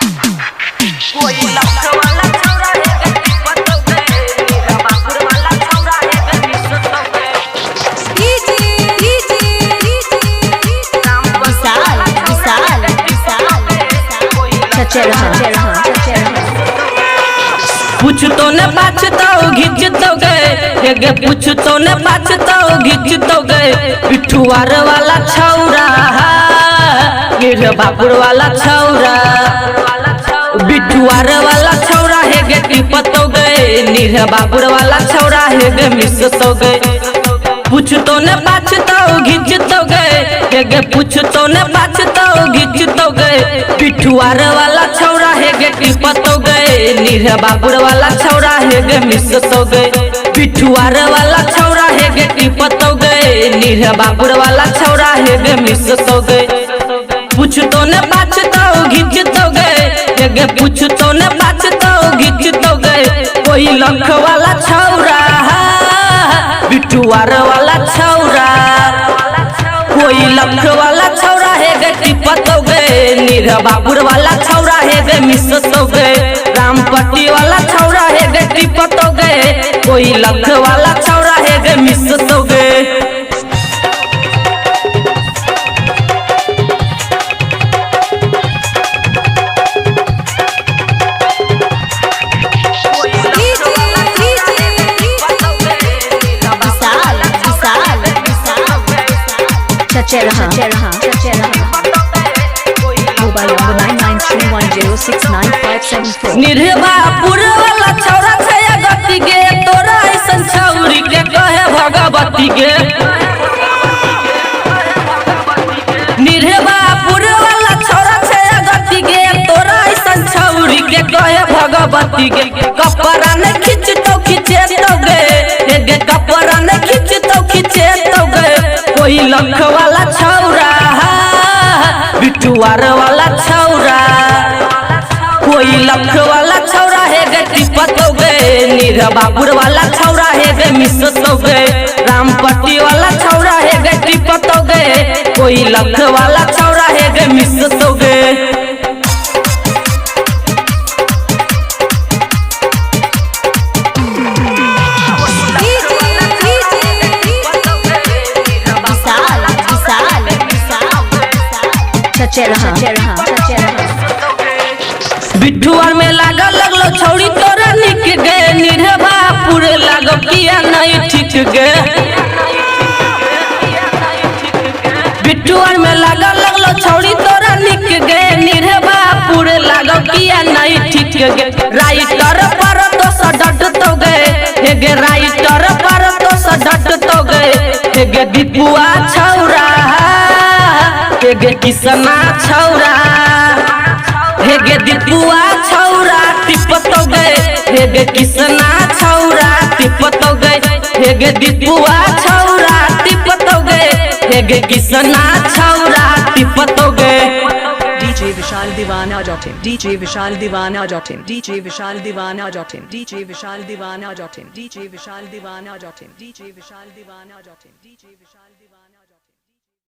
कोई लख वाला छौरा है गट्टी पतोगे मेरा बापुर वाला छौरा है गट्टी सतोगे पूछ तो न बाचता घिच तो गए गे पूछ तो न बाचता घिच तो गए पिठुआर वाला छौरा मेरे बापुर वाला छौरा बिठुआर वाला छौरा है गे टिपत तो गए नीर बापुर वाला छौरा है गे मिस तो गए पूछ तो न बाचता घिच तो गए गे पूछ तो न बाचता घिच तो गए पिठुआर वाला छौरा है गे टिपत तो गए नीर बापुर वाला छौरा है गे मिस तो गए पिठुआर वाला छौरा है गे टिपत तो गए नीर बापुर वाला छौरा है गे मिस तो गए पूछ तो न बाचता घिच तो गए गे पूछ तो न बाचता घिच तो गए कोई लख वाला छौरा बिठुआर वाला छौरा कोई लख वाला छौरा है गे टिपत तो गए नीर बापुर वाला छौरा है गे मिस तो गए रामपट्टी वाला छौरा है गे टिपत तो गए कोई लख वाला छौरा है गे मिस तो गए निर्वापुर वाला छौरा छया गति गे तोरा ऐसन छौरी के कहे भगवती गे निर्वापुर वाला छौरा छया गति गे तोरा ऐसन छौरी के कहे भगवती गे कपड़ा ने खींच तो खींचे तो गे गे कपड़ा ने खींच तो खींचे तो गे कोई लख वाला छौरा बिठुआर वाला छौरा कोई लख वाला छौरा है गे टिपत तो गए नीर बापुर वाला छौरा है गे मिस तो गए रामपट्टी वाला छौरा है गे टिपत तो गए कोई लख वाला छौरा है गे मिस तो गए बिठुआर में लागल लगलो छौड़ी तोरा निक गए निर्वापुर लागो किया नहीं ठीक गए बिठुआर में लागल लगलो छौड़ी तोरा निक गए निर्वापुर लागो किया नहीं ठीक गए राइटर पर तो सडट तो गए गे राइटर पर तो सडट तो गए गे दीपुआ छौरा गे किसना छौरा गे दीपुआ छौरा टिपत तो गए गे किसना छौरा टिपत तो गए गे दीपुआ छौरा टिपत तो गए गे किसना छौरा टिपत तो गए DJ Vishal Divana.in DJ Vishal Divana.in DJ Vishal Divana.in DJ Vishal Divana.in DJ Vishal Divana.in DJ Vishal Divana.in DJ Vishal